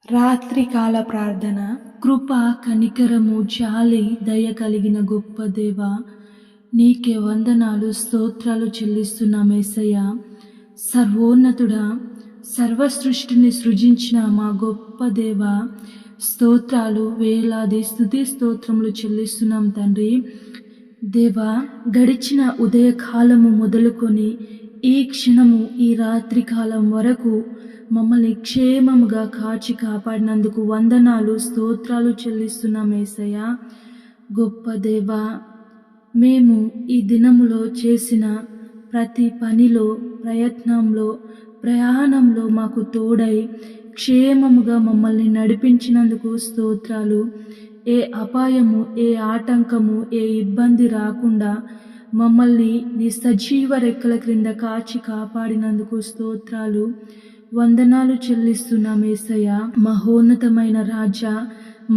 రాత్రికాల ప్రార్థన. కృప, కనికరము, జాలి, దయ కలిగిన గొప్ప దేవా, నీకే వందనాలు, స్తోత్రాలు చెల్లిస్తున్నాం యేసయ్యా. సర్వోన్నతుడా, సర్వ సృష్టిని సృజించిన మా గొప్ప దేవా, స్తోత్రాలు, వేలాది స్తుతి స్తోత్రములు చెల్లిస్తున్నాం తండ్రి. దేవా, గడిచిన ఉదయకాలము మొదలుకొని ఈ క్షణము, ఈ రాత్రి కాలం వరకు మమ్మల్ని క్షేమముగా కాచి కాపాడినందుకు వందనాలు, స్తోత్రాలు చెల్లిస్తున్నాం యేసయ్యా. గొప్ప దేవా, మేము ఈ దినములో చేసిన ప్రతి పనిలో, ప్రయత్నంలో, ప్రయాణంలో మాకు తోడై క్షేమముగా మమ్మల్ని నడిపించినందుకు స్తోత్రాలు. ఏ అపాయము, ఏ ఆటంకము, ఏ ఇబ్బంది రాకుండా మమ్మల్ని నీ సజీవ రెక్కల క్రింద కాచి కాపాడినందుకు స్తోత్రాలు, వందనాలు చెల్లిస్తున్నాం యేసయ్యా. మహోన్నతమైన రాజా,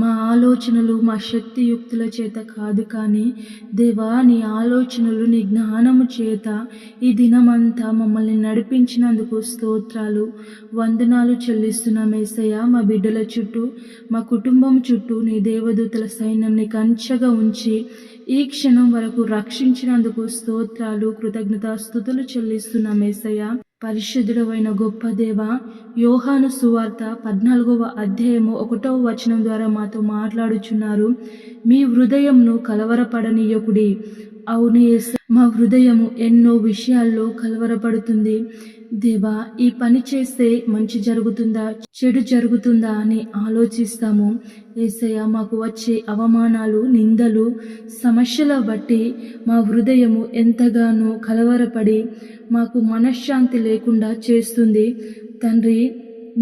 మా ఆలోచనలు మా శక్తియుక్తుల చేత కాదు కానీ దేవా, నీ ఆలోచనలు, నీ జ్ఞానము చేత ఈ దినమంతా మమ్మల్ని నడిపించినందుకు స్తోత్రాలు, వందనాలు చెల్లిస్తున్నాం యేసయ్యా. మా బిడ్డల చుట్టూ, మా కుటుంబం చుట్టూ నీ దేవదూతల సైన్యంని కంచెగా ఉంచి ఈ క్షణం వరకు రక్షించినందుకు స్తోత్రాలు, కృతజ్ఞతాస్తుతులు చెల్లిస్తున్నాం యేసయ్యా. పరిశుద్ధుడవైన గొప్ప దేవ, యోహాను సువార్త 14వ అధ్యాయము 1వ వచనం ద్వారా మాతో మాట్లాడుచున్నారు. మీ హృదయంను కలవరపడనీయకుడి. అవును యేసు, మా హృదయము ఎన్నో విషయాల్లో కలవరపడుతుంది. దేవా, ఈ పని చేస్తే మంచి జరుగుతుందా, చెడు జరుగుతుందా అని ఆలోచిస్తాము. యేసయ్య, మాకు వచ్చే అవమానాలు, నిందలు, సమస్యల బట్టి మా హృదయము ఎంతగానో కలవరపడి మాకు మనశ్శాంతి లేకుండా చేస్తుంది. తండ్రి,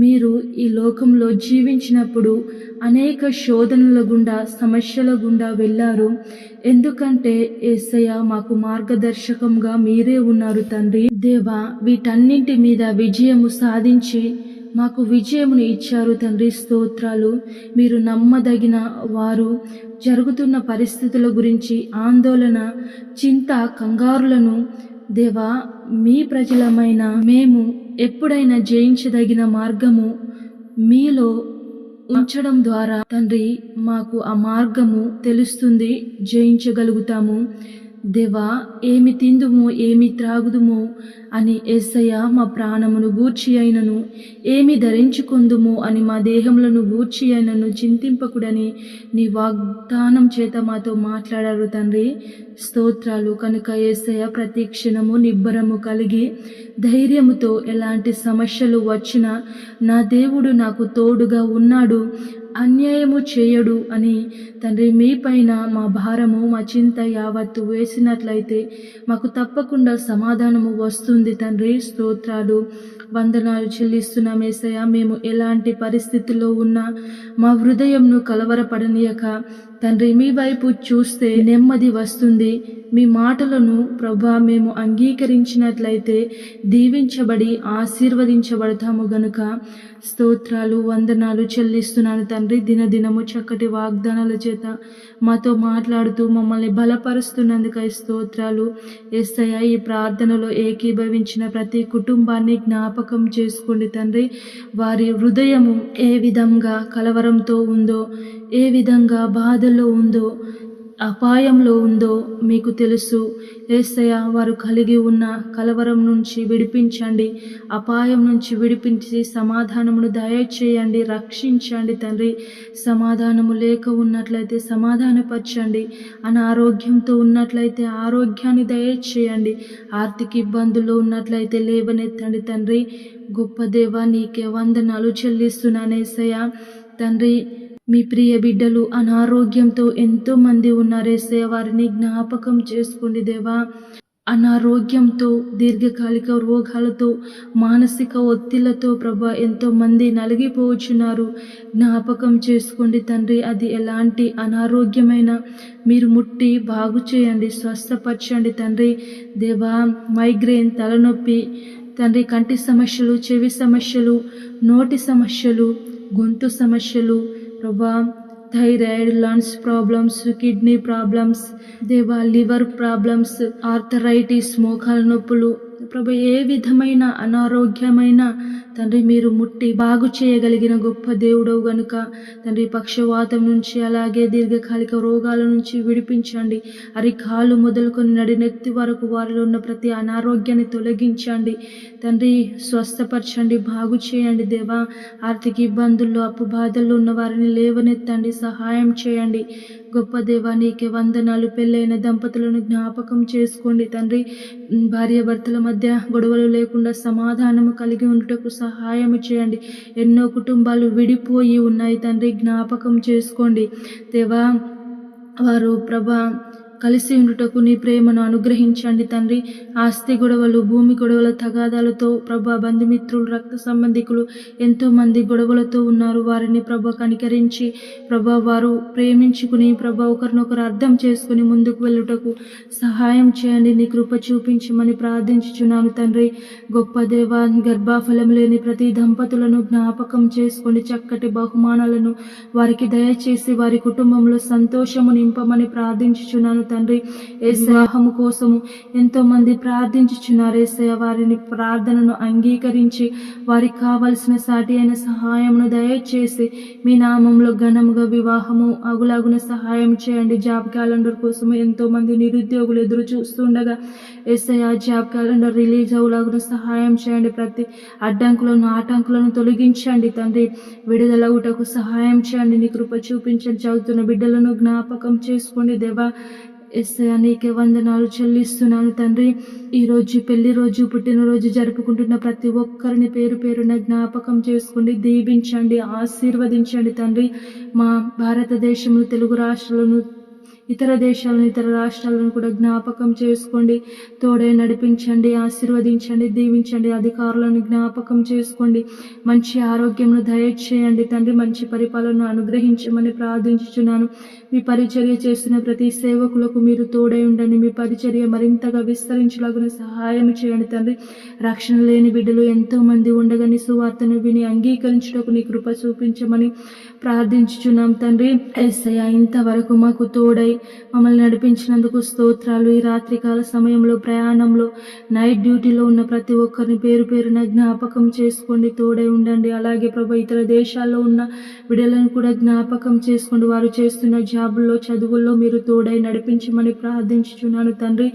మీరు ఈ లోకంలో జీవించినప్పుడు అనేక శోధనల గుండా, సమస్యల గుండా వెళ్ళారు. ఎందుకంటే యేసయ్య, మాకు మార్గదర్శకంగా మీరే ఉన్నారు తండ్రి. దేవా, వీటన్నింటి మీద విజయము సాధించి మాకు విజయమును ఇచ్చారు తండ్రి. స్తోత్రాలు. మీరు నమ్మదగిన వారు. జరుగుతున్న పరిస్థితుల గురించి ఆందోళన, చింత, కంగారులను దేవా, మీ ప్రజలమైన మేము ఎప్పుడైనా జయించదగిన మార్గము మీలో ఉంచడం ద్వారా తండ్రి మాకు ఆ మార్గము తెలుస్తుంది, జయించగలుగుతాము. దేవా, ఏమి తిందుము, ఏమి త్రాగుదుము అని యేసయ్య మా ప్రాణమును గూర్చి అయినను, ఏమి ధరించుకుందుము అని మా దేహములను గూర్చి అయినను చింతింపకుడని నీ వాగ్దానం చేత మాతో మాట్లాడారు తండ్రి. స్తోత్రాలు. కనుక యేసయ్య, ప్రతి క్షణము నిబ్బరము కలిగి ధైర్యముతో ఎలాంటి సమస్యలు వచ్చినా నా దేవుడు నాకు తోడుగా ఉన్నాడు, అన్యాయము చేయడు అని తండ్రి మీ పైన మా భారము, మా చింత యావత్తు వేసినట్లయితే మాకు తప్పకుండా సమాధానము వస్తుంది తండ్రి. స్తోత్రాలు, వందనాలు చెల్లిస్తున్నాం యేసయ్య. మేము ఎలాంటి పరిస్థితుల్లో ఉన్నా మా హృదయంను కలవరపడనీయక తండ్రి మీ వైపు చూస్తే నెమ్మది వస్తుంది. మీ మాటలను ప్రభా మేము అంగీకరించినట్లయితే దీవించబడి ఆశీర్వదించబడతాము గనుక స్తోత్రాలు, వందనాలు చెల్లిస్తున్నాను తండ్రి. దినదినము చక్కటి వాగ్దానాల చేత మాతో మాట్లాడుతూ మమ్మల్ని బలపరుస్తున్నందుకై స్తోత్రాలు. యేసయ్య, ఈ ప్రార్థనలో ఏకీభవించిన ప్రతి కుటుంబాన్ని జ్ఞాపకం చేసుకోండి తండ్రి. వారి హృదయము ఏ విధంగా కలవరంతో ఉందో, ఏ విధంగా బాధలో ఉందో, అపాయంలో ఉందో మీకు తెలుసు. యేసయ్య, వారు కలిగి ఉన్న కలవరం నుంచి విడిపించండి, అపాయం నుంచి విడిపించి సమాధానమును దయచేయండి, రక్షించండి తండ్రి. సమాధానము లేక ఉన్నట్లయితే సమాధానపరచండి, అనారోగ్యంతో ఉన్నట్లయితే ఆరోగ్యాన్ని దయచేయండి, ఆర్థిక ఇబ్బందుల్లో ఉన్నట్లయితే లేవనెత్తండి తండ్రి. గొప్ప దేవా, నీకే వందనాలు చెల్లిస్తున్నాను యేసయ్య. తండ్రి, మీ ప్రియ బిడ్డలు అనారోగ్యంతో ఎంతోమంది ఉన్నారు యేసయ్య, వారిని జ్ఞాపకం చేసుకోండి దేవా. అనారోగ్యంతో, దీర్ఘకాలిక రోగాలతో, మానసిక ఒత్తిళ్లతో ప్రభా ఎంతోమంది నలిగిపోవచ్చున్నారు. జ్ఞాపకం చేసుకోండి తండ్రి. అది ఎలాంటి అనారోగ్యమైన మీరు ముట్టి బాగు చేయండి, స్వస్థపరచండి తండ్రి. దేవా, మైగ్రేన్, తలనొప్పి తండ్రి, కంటి సమస్యలు, చెవి సమస్యలు, నోటి సమస్యలు, గొంతు సమస్యలు ప్రభా, thyroid, lungs problems, kidney problems దేవా, లివర్ ప్రాబ్లమ్స్, ఆర్థరైటిస్, మోకాల నొప్పులు ప్రభా, ఏ విధమైన అనారోగ్యమైన తండ్రి మీరు ముట్టి బాగు చేయగలిగిన గొప్ప దేవుడవు గనుక తండ్రి పక్షవాతం నుంచి అలాగే దీర్ఘకాలిక రోగాల నుంచి విడిపించండి. అరికాలు మొదలుకొని నడినెత్తి వరకు వారిలో ఉన్న ప్రతి అనారోగ్యాన్ని తొలగించండి తండ్రి. స్వస్థపరచండి, బాగు చేయండి దేవా. ఆర్థిక ఇబ్బందుల్లో అప్పు బాధల్లో ఉన్న వారిని లేవనెత్తండి, సహాయం చేయండి. గొప్ప దేవా నీకే వందనాలు. పెళ్ళైన దంపతులను జ్ఞాపకం చేసుకోండి తండ్రి. భార్యాభర్తల మధ్య గొడవలు లేకుండా సమాధానము కలిగి ఉండుటకు సహాయం చేయండి. ఎన్నో కుటుంబాలు విడిపోయి ఉన్నాయి తండ్రి, జ్ఞాపకం చేసుకోండి దేవా. వారు ప్రభా కలిసి ఉండుటకు నీ ప్రేమను అనుగ్రహించండి తండ్రి. ఆస్తి గొడవలు, భూమి గొడవల తగాదాలతో ప్రభా బంధుమిత్రులు, రక్త సంబంధికులు ఎంతో మంది గొడవలతో ఉన్నారు. వారిని ప్రభా కనికరించి ప్రభా వారు ప్రేమించుకుని ప్రభా ఒకరినొకరు అర్థం చేసుకుని ముందుకు వెళ్ళుటకు సహాయం చేయండి. నీ కృప చూపించమని ప్రార్థించుచున్నాను తండ్రి. గొప్ప దేవా, గర్భఫలం లేని ప్రతి దంపతులను జ్ఞాపకం చేసుకోండి. చక్కటి బహుమానాలను వారికి దయచేసి వారి కుటుంబంలో సంతోషము నింపమని ప్రార్థించుచున్నాను తండ్రి. వివాహము కోసము ఎంతో మంది ప్రార్థించుచున్నారు యేసయ్య. వారిని ప్రార్థనను అంగీకరించి వారికి కావలసిన సాటి అయిన సహాయమును దయచేసి మీ నామంలో ఘనముగా వివాహము అగులాగున సహాయం చేయండి. జాబ్ క్యాలెండర్ కోసము ఎంతో మంది నిరుద్యోగులు ఎదురు చూస్తుండగా యేసయ్య జాబ్ క్యాలెండర్ రిలీజ్ అవులాగున సహాయం చేయండి. ప్రతి అడ్డంకులను ఆటంకులను తొలగించండి తండ్రి. విడుదలవుటకు సహాయం చేయండి. నీ కృప చూపించండి. చదువుతున్న బిడ్డలను జ్ఞాపకం చేసుకోండి దేవా. యేసయ్య నీకే వందనాలు చెల్లిస్తున్నాను తండ్రి. ఈరోజు పెళ్లి రోజు, పుట్టినరోజు జరుపుకుంటున్న ప్రతి ఒక్కరిని పేరు పేరున జ్ఞాపకం చేసుకోండి, దీవించండి, ఆశీర్వదించండి తండ్రి. మా భారతదేశంలో తెలుగు రాష్ట్రాలను, ఇతర దేశాలను, ఇతర రాష్ట్రాలను కూడా జ్ఞాపకం చేసుకోండి. తోడే నడిపించండి, ఆశీర్వదించండి, దీవించండి. అధికారులను జ్ఞాపకం చేసుకోండి. మంచి ఆరోగ్యంను దయచేయండి తండ్రి. మంచి పరిపాలన అనుగ్రహించమని ప్రార్థించుచున్నాను. మీ పరిచర్య చేస్తున్న ప్రతి సేవకులకు మీరు తోడై ఉండండి. మీ పరిచర్య మరింతగా విస్తరించలాగున సహాయం చేయండి తండ్రి. రక్షణ లేని బిడ్డలు ఎంతో మంది ఉండగా నీ సువార్తను విని అంగీకరించుటకు నీ కృప చూపించమని ప్రార్థించుచున్నాం తండ్రి. యేసయ్య ఇంతవరకు మాకు తోడై మమ్మల్ని నడిపించినందుకు స్తోత్రాలు. ఈ రాత్రికాల సమయంలో ప్రయాణంలో నైట్ డ్యూటీలో ఉన్న ప్రతి ఒక్కరిని పేరు పేరున జ్ఞాపకం చేసుకోండి, తోడై ఉండండి. అలాగే ప్రభు ఇతర దేశాల్లో ఉన్న బిడ్డలను కూడా జ్ఞాపకం చేసుకోండి. వారు చేస్తున్న జాబుల్లో, చదువుల్లో మీరు తోడై నడిపించమని ప్రార్థించుచున్నాను తండ్రి.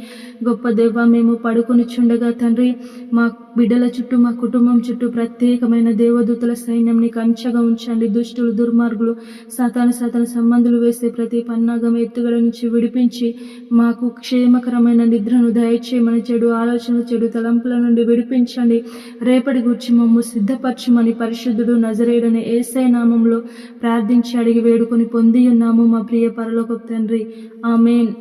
గొప్ప దేవా, మేము పడుకొని చుండగా తండ్రి మా బిడ్డల చుట్టూ, మా కుటుంబం చుట్టూ ప్రత్యేకమైన దేవదూతల సైన్యం నీకు అంచగా ఉంచండి. దుష్టులు, దుర్మార్గులు, సాతాను సంబంధులు వేసే ప్రతి పన్నాగం, ఎత్తుగడ నుంచి విడిపించి మాకు క్షేమకరమైన నిద్రను దయచేయమని, చెడు ఆలోచనలు, చెడు తలంపుల నుండి విడిపించండి. రేపటి గురించి మమ్ము సిద్ధపరచమని పరిశుద్ధుడు నజరేయుడైన యేసయ్య నామంలో ప్రార్థించి అడిగి వేడుకొని పొంది ఉన్నాము మా ప్రియ పరలోకపు తండ్రి. ఆమేన్.